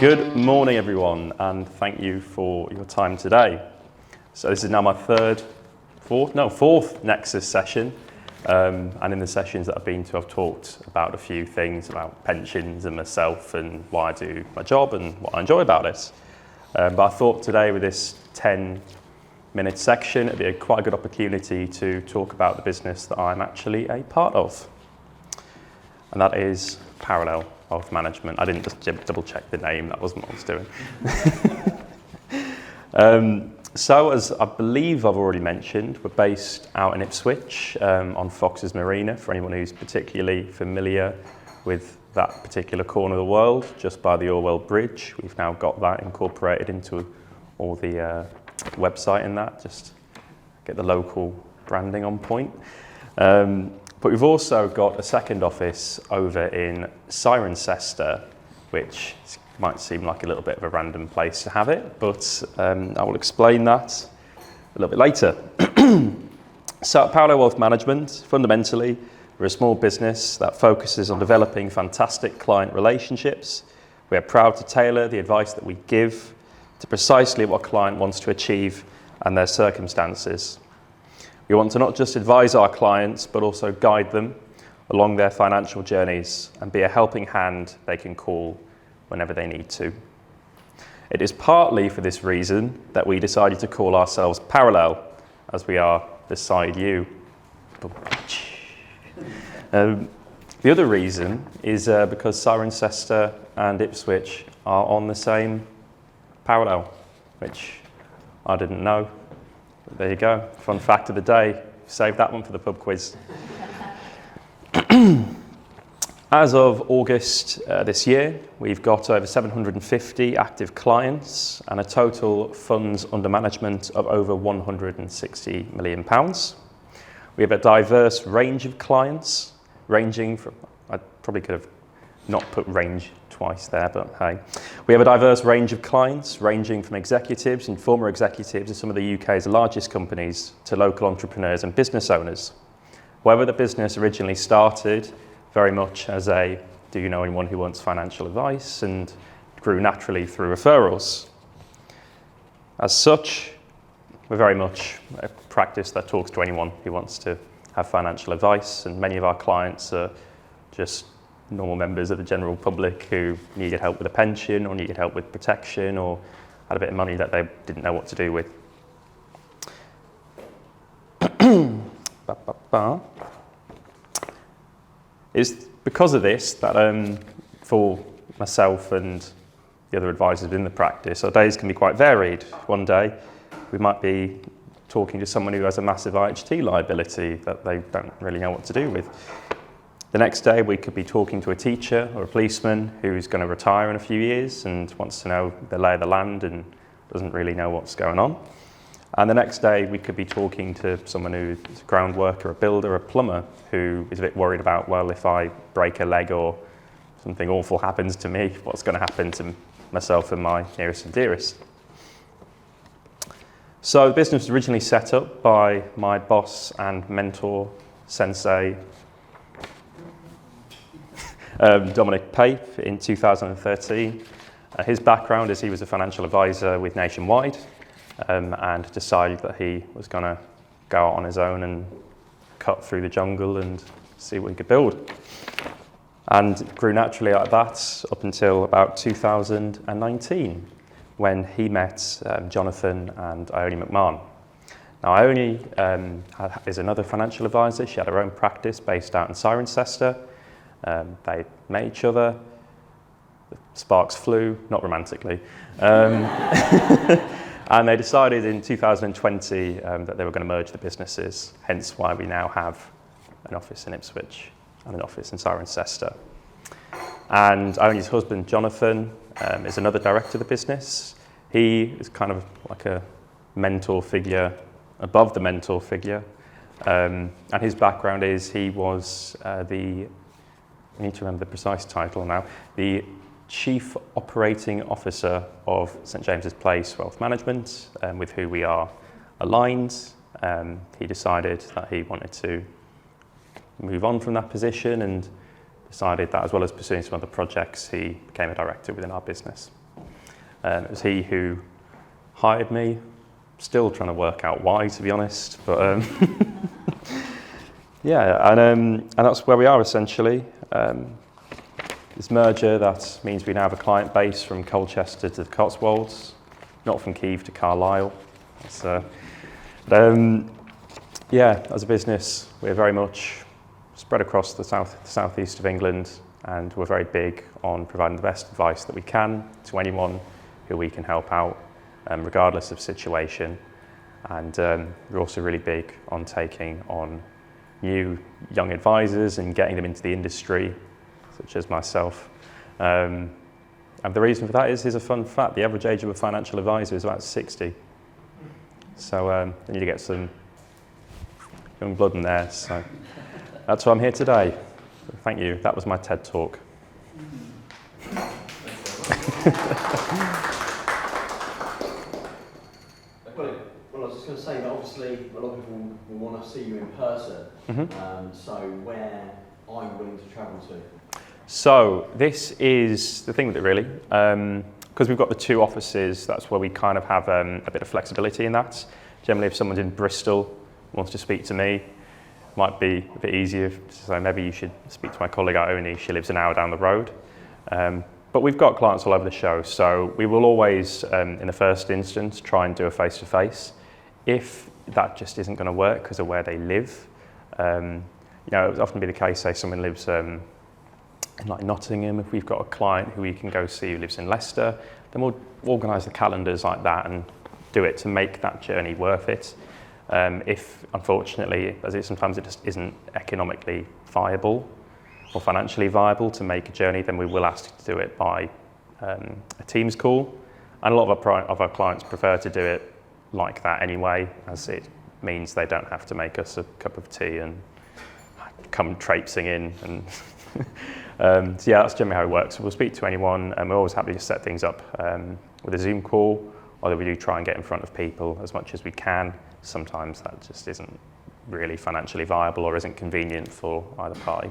Good morning, everyone, and thank you for your time today. So this is now my fourth Nexus session, and in the sessions that I've been to, I've talked about a few things about pensions and myself and why I do my job and what I enjoy about it. But I thought today with this 10-minute section, it'd be quite a good opportunity to talk about the business that I'm actually a part of, and that is Parallel Wealth Management. I didn't just double check the name, that wasn't what I was doing. So as I believe I've already mentioned, we're based out in Ipswich on Fox's Marina, for anyone who's particularly familiar with that particular corner of the world, just by the Orwell Bridge. We've now got that incorporated into all the website in that, just get the local branding on point. But we've also got a second office over in Cirencester, which might seem like a little bit of a random place to have it, but I will explain that a little bit later. So at Parallel Wealth Management, fundamentally, we're a small business that focuses on developing fantastic client relationships. We are proud to tailor the advice that we give to precisely what a client wants to achieve and their circumstances. We want to not just advise our clients, but also guide them along their financial journeys and be a helping hand they can call whenever they need to. It is partly for this reason that we decided to call ourselves Parallel, as we are beside you. The other reason is because Cirencester and Ipswich are on the same parallel, which I didn't know. There you go. Fun fact of the day. Save that one for the pub quiz. As of August this year, we've got over 750 active clients and a total funds under management of over £160 million. We have a diverse range of clients, ranging from, I probably could have not put range twice there, but hey. We have a diverse range of clients, ranging from executives and former executives of some of the UK's largest companies to local entrepreneurs and business owners. However, the business originally started very much as a, do you know anyone who wants financial advice, and grew naturally through referrals. As such, we're very much a practice that talks to anyone who wants to have financial advice, and many of our clients are just normal members of the general public who needed help with a pension or needed help with protection or had a bit of money that they didn't know what to do with. It's because of this that for myself and the other advisors in the practice, our days can be quite varied. One day we might be talking to someone who has a massive IHT liability that they don't really know what to do with. The next day we could be talking to a teacher or a policeman who's going to retire in a few years and wants to know the lay of the land and doesn't really know what's going on. And the next day we could be talking to someone who's a ground worker, a builder, a plumber, who is a bit worried about, well, if I break a leg or something awful happens to me, what's going to happen to myself and my nearest and dearest. So the business was originally set up by my boss and mentor, sensei, Dominic Pape, in 2013. His background is he was a financial advisor with Nationwide and decided that he was going to go out on his own and cut through the jungle and see what he could build. And it grew naturally like that up until about 2019 when he met Jonathan and Ione McMahon. Now Ione is another financial advisor. She had her own practice based out in Cirencester. They met each other, the sparks flew, not romantically, and they decided in 2020 that they were going to merge the businesses, hence why we now have an office in Ipswich and an office in Cirencester. And Ione's husband, Jonathan, is another director of the business. He is kind of like a mentor figure above the mentor figure, and his background is he was I need to remember the precise title now, the Chief Operating Officer of St James's Place Wealth Management, with who we are aligned. He decided that he wanted to move on from that position and decided that as well as pursuing some other projects, he became a director within our business. It was he who hired me. Still trying to work out why, to be honest, but yeah, and that's where we are essentially. This merger, that means we now have a client base from Colchester to the Cotswolds, not from Kiev to Carlisle. Yeah, as a business, we're very much spread across the southeast of England, and we're very big on providing the best advice that we can to anyone who we can help out, regardless of situation. And we're also really big on taking on new young advisors and getting them into the industry, such as myself. And the reason for that is, here's a fun fact: the average age of a financial advisor is about 60. So we need to get some young blood in there. So that's why I'm here today. Thank you. That was my TED talk. Well, I was just going to say that obviously a lot of people will want to see you in person. So where are you willing to travel to? So this is the thing with it really. Because we've got the two offices, that's where we kind of have a bit of flexibility in that. Generally, if someone's in Bristol, wants to speak to me, might be a bit easier to say maybe you should speak to my colleague Ione, she lives an hour down the road. But we've got clients all over the show, so we will always, in the first instance, try and do a face-to-face. If that just isn't going to work because of where they live, it would often be the case, say someone lives in like Nottingham, if we've got a client who we can go see who lives in Leicester, then we'll organise the calendars like that and do it to make that journey worth it. If, unfortunately, sometimes it just isn't economically viable or financially viable to make a journey, then we will ask to do it by a Teams call. And a lot of our clients prefer to do it like that anyway, as it means they don't have to make us a cup of tea and come traipsing in. And so yeah, that's generally how it works. We'll speak to anyone, and we're always happy to set things up with a Zoom call, although we do try and get in front of people as much as we can. Sometimes that just isn't really financially viable or isn't convenient for either party.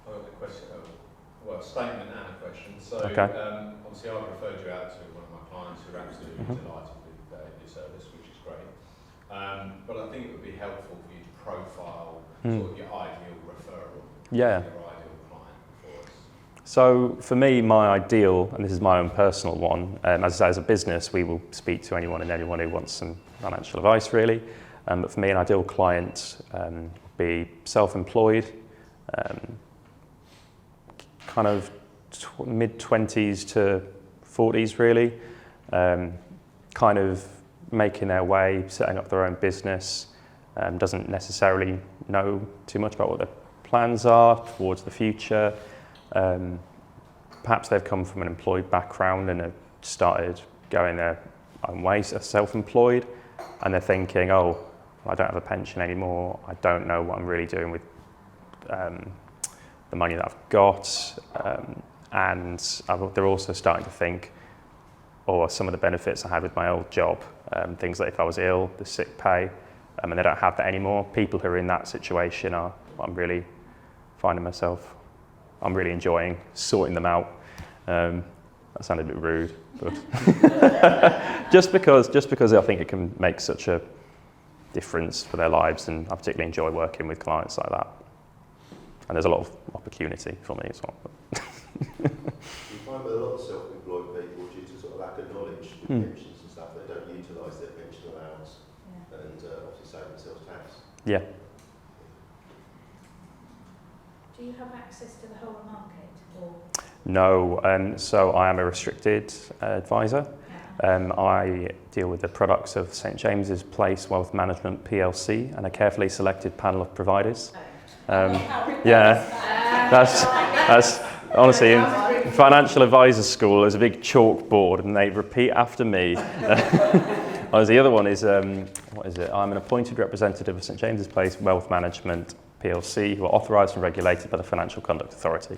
I've got a question, a statement and a question. So okay. Obviously I've referred you out to one of my clients who are absolutely delighted with your service, which is great. But I think it would be helpful for you to profile sort of your ideal referral, yeah. your ideal client for us. So for me, my ideal, and this is my own personal one, as I say, as a business, we will speak to anyone and anyone who wants some financial advice, really. But for me, an ideal client would be self-employed, kind of mid-20s to 40s, really, kind of making their way, setting up their own business, doesn't necessarily know too much about what their plans are towards the future. Perhaps they've come from an employed background and have started going their own ways as self-employed, and they're thinking, oh, I don't have a pension anymore, I don't know what I'm really doing with the money that I've got, and they're also starting to think, or some of the benefits I had with my old job, things like if I was ill, the sick pay, and they don't have that anymore. People who are in that situation are, I'm really finding myself, I'm really enjoying sorting them out. That sounded a bit rude, but just because I think it can make such a difference for their lives, and I particularly enjoy working with clients like that. And there's a lot of opportunity for me as well. You find with a lot of self-employed people, due to sort of lack of knowledge with pensions and stuff, they don't utilise their pension allowance and obviously save themselves tax. Yeah. Do you have access to the whole market? Or? No, so I am a restricted advisor. I deal with the products of St James's Place Wealth Management PLC and a carefully selected panel of providers. Yeah, that's honestly, in financial advisor school, there's a big chalkboard and they repeat after me. The other one is, what is it? I'm an appointed representative of St James's Place Wealth Management PLC, who are authorised and regulated by the Financial Conduct Authority.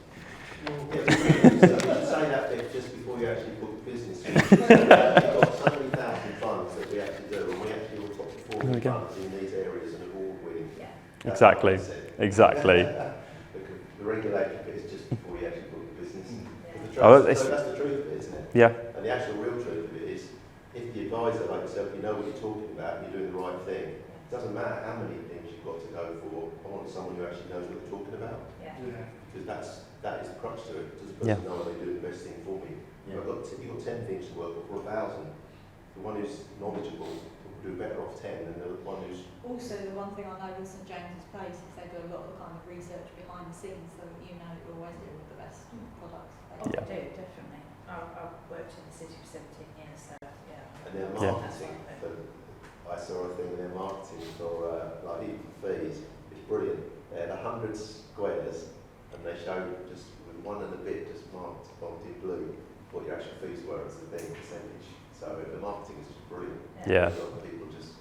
You should say that bit just before you actually book the business. We've got so many thousand funds that we actually do, and we actually will top performing funds in these areas and award-winning. Yeah. Exactly. The regulatory bit is just before you actually book the business. The Oh, So that's the truth of it, isn't it? Yeah. And the actual real truth of it is, if the advisor like yourself, you know what you're talking about and you're doing the right thing, it doesn't matter how many things you've got to go for. I want someone who actually knows what they're talking about. Yeah. Because that is the crux to it. Does the person know they do the best thing for me? Yeah. You've got 10 things to work for 1,000. The one who's knowledgeable will do better off 10 than the one who's... Also, the one thing I know with St James's Place is they do a lot of kind of research behind the scenes, so that you know you're always dealing with the best products. Oh, Yeah. I do, definitely. I've worked in the city for 17 years, so yeah. And their Yeah. marketing, I saw a thing in their marketing for like even fees, it's brilliant. They had 100 squares and they showed just with one and a bit just marked on deep blue what your actual fees were as a thing percentage. So the marketing is just brilliant. Yeah. A lot of people just...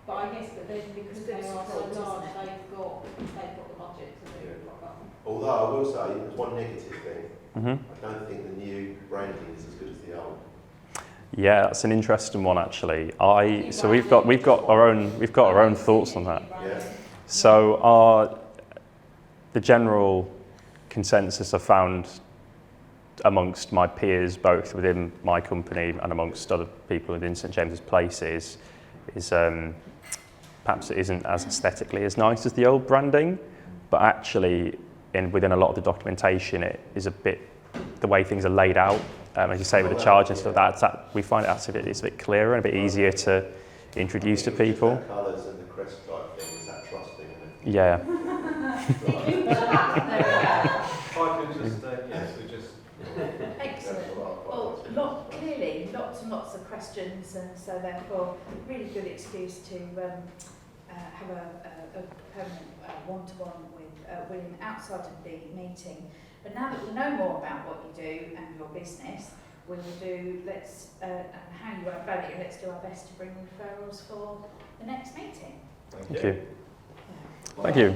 But I guess that then because It's good they are so support, isn't large, it? they've got the budget to do it proper. Although I will say, there's one negative thing. Mhm. I don't think the new branding is as good as the old. Yeah, that's an interesting one actually. So we've got our own thoughts on that. Yeah. So the general consensus I found amongst my peers, both within my company and amongst other people within St James's Place, is perhaps it isn't as aesthetically as nice as the old branding, but actually within a lot of the documentation, it is a bit the way things are laid out. As you say, with the charge and stuff, we find it's a bit clearer and a bit easier to introduce to people. Colours and the crest type thing, is that trusting? Yeah. I can just, yes, we just... Excellent. Well, clearly, lots and lots of questions, and so therefore, really good excuse to have a permanent one-to-one with William outside of the meeting. But now that we know more about what you do and your business, we will do, and how you add value, let's do our best to bring referrals for the next meeting. Thank you. Thank you.